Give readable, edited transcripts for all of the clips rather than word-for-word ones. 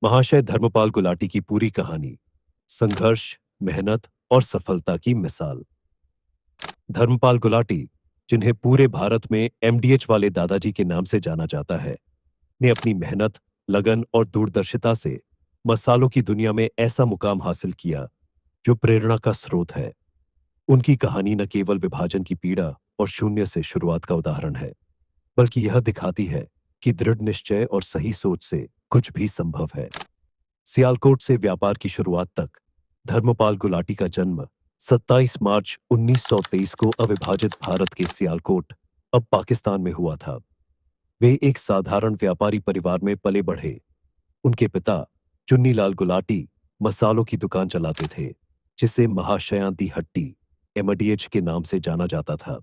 महाशय धर्मपाल गुलाटी की पूरी कहानी, संघर्ष, मेहनत और सफलता की मिसाल। धर्मपाल गुलाटी, जिन्हें पूरे भारत में एमडीएच वाले दादाजी के नाम से जाना जाता है, ने अपनी मेहनत, लगन और दूरदर्शिता से मसालों की दुनिया में ऐसा मुकाम हासिल किया जो प्रेरणा का स्रोत है। उनकी कहानी न केवल विभाजन की पीड़ा और शून्य से शुरुआत का उदाहरण है, बल्कि यह दिखाती है कि दृढ़ निश्चय और सही सोच से कुछ भी संभव है। सियालकोट से व्यापार की शुरुआत तक धर्मपाल गुलाटी का जन्म 27 मार्च 1923 को अविभाजित भारत के सियालकोट, अब पाकिस्तान में हुआ था। वे एक साधारण व्यापारी परिवार में पले बढ़े। उनके पिता चुन्नीलाल गुलाटी मसालों की दुकान चलाते थे, जिसे महाशया दी हट्टी एमडीएच के नाम से जाना जाता था।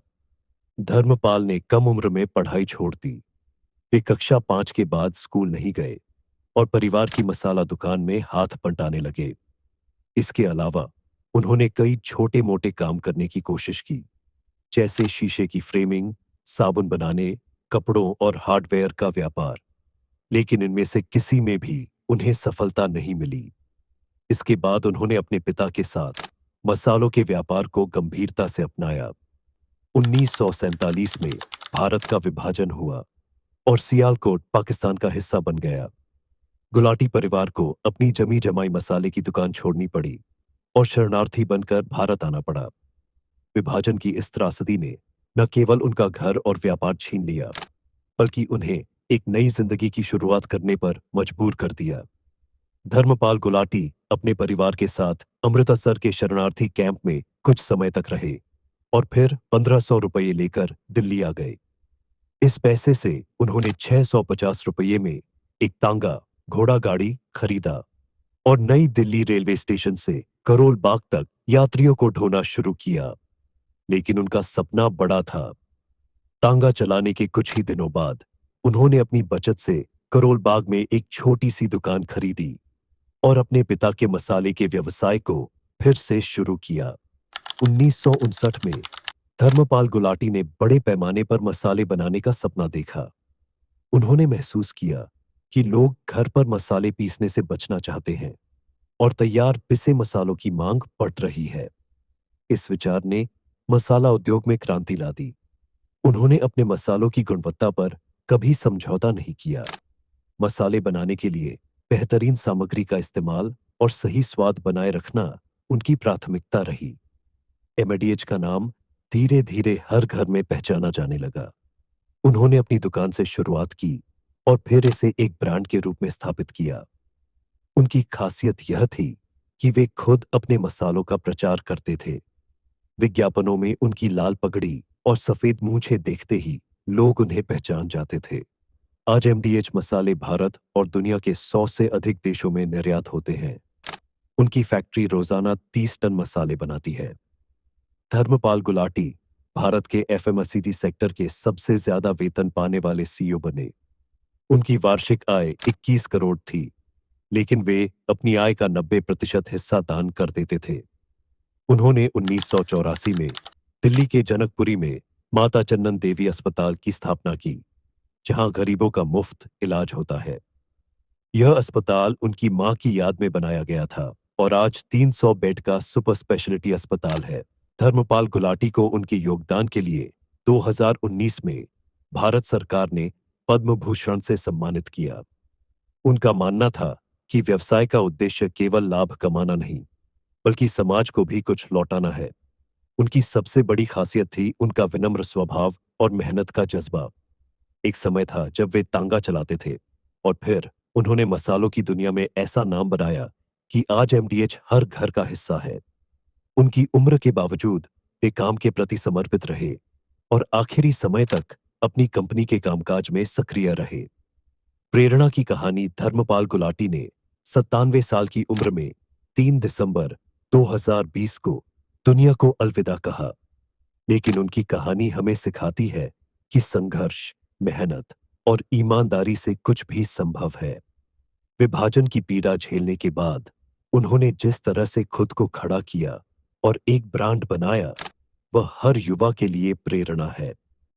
धर्मपाल ने कम उम्र में पढ़ाई छोड़ दी। वे कक्षा 5 के बाद स्कूल नहीं गए और परिवार की मसाला दुकान में हाथ बंटाने लगे। इसके अलावा उन्होंने कई छोटे मोटे काम करने की कोशिश की, जैसे शीशे की फ्रेमिंग, साबुन बनाने, कपड़ों और हार्डवेयर का व्यापार, लेकिन इनमें से किसी में भी उन्हें सफलता नहीं मिली। इसके बाद उन्होंने अपने पिता के साथ मसालों के व्यापार को गंभीरता से अपनाया। 1947 में भारत का विभाजन हुआ और सियालकोट पाकिस्तान का हिस्सा बन गया। गुलाटी परिवार को अपनी जमी जमाई मसाले की दुकान छोड़नी पड़ी और शरणार्थी बनकर भारत आना पड़ा। विभाजन की इस त्रासदी ने न केवल उनका घर और व्यापार छीन लिया, बल्कि उन्हें एक नई जिंदगी की शुरुआत करने पर मजबूर कर दिया। धर्मपाल गुलाटी अपने परिवार के साथ अमृतसर के शरणार्थी कैंप में कुछ समय तक रहे और फिर 1500 रुपये लेकर दिल्ली आ गए। इस पैसे से उन्होंने 650 रुपये में एक तांगा घोड़ा गाड़ी खरीदा और नई दिल्ली रेलवे स्टेशन से करोल बाग तक यात्रियों को ढोना शुरू किया। लेकिन उनका सपना बड़ा था। तांगा चलाने के कुछ ही दिनों बाद उन्होंने अपनी बचत से करोल बाग में एक छोटी सी दुकान खरीदी और अपने पिता के मसाले के व्यवसाय को फिर से शुरू किया। 1959 में धर्मपाल गुलाटी ने बड़े पैमाने पर मसाले बनाने का सपना देखा। उन्होंने महसूस किया कि लोग घर पर मसाले पीसने से बचना चाहते हैं और तैयार पिसे मसालों की मांग बढ़ रही है। इस विचार ने मसाला उद्योग में क्रांति ला दी। उन्होंने अपने मसालों की गुणवत्ता पर कभी समझौता नहीं किया। मसाले बनाने के लिए बेहतरीन सामग्री का इस्तेमाल और सही स्वाद बनाए रखना उनकी प्राथमिकता रही। एमडीएच का नाम धीरे धीरे हर घर में पहचाना जाने लगा। उन्होंने अपनी दुकान से शुरुआत की और फिर इसे एक ब्रांड के रूप में स्थापित किया। उनकी खासियत यह थी कि वे खुद अपने मसालों का प्रचार करते थे। विज्ञापनों में उनकी लाल पगड़ी और सफेद मूंछें देखते ही लोग उन्हें पहचान जाते थे। आज एमडीएच मसाले भारत और दुनिया के 100 से अधिक देशों में निर्यात होते हैं। उनकी फैक्ट्री रोजाना 30 टन मसाले बनाती है। धर्मपाल गुलाटी भारत के एफएमसीजी सेक्टर के सबसे ज्यादा वेतन पाने वाले सीईओ बने। उनकी वार्षिक आय 21 करोड़ थी, लेकिन वे अपनी आय का 90% हिस्सा दान कर देते थे। उन्होंने 1984 में दिल्ली के जनकपुरी में माता चन्नन देवी अस्पताल की स्थापना की, जहां गरीबों का मुफ्त इलाज होता है। यह अस्पताल उनकी मां की याद में बनाया गया था और आज 300 बेड का सुपर स्पेशलिटी अस्पताल है। धर्मपाल गुलाटी को उनके योगदान के लिए 2019 में भारत सरकार ने पद्म भूषण से सम्मानित किया। उनका मानना था कि व्यवसाय का उद्देश्य केवल लाभ कमाना नहीं, बल्कि समाज को भी कुछ लौटाना है। उनकी सबसे बड़ी खासियत थी उनका विनम्र स्वभाव और मेहनत का जज्बा। एक समय था जब वे तांगा चलाते थे और फिर उन्होंने मसालों की दुनिया में ऐसा नाम बनाया कि आज एमडीएच हर घर का हिस्सा है। उनकी उम्र के बावजूद वे काम के प्रति समर्पित रहे और आखिरी समय तक अपनी कंपनी के कामकाज में सक्रिय रहे। प्रेरणा की कहानी धर्मपाल गुलाटी ने 97 साल की उम्र में 3 दिसंबर 2020 को दुनिया को अलविदा कहा। लेकिन उनकी कहानी हमें सिखाती है कि संघर्ष, मेहनत और ईमानदारी से कुछ भी संभव है। विभाजन की पीड़ा झेलने के बाद उन्होंने जिस तरह से खुद को खड़ा किया और एक ब्रांड बनाया, वह हर युवा के लिए प्रेरणा है।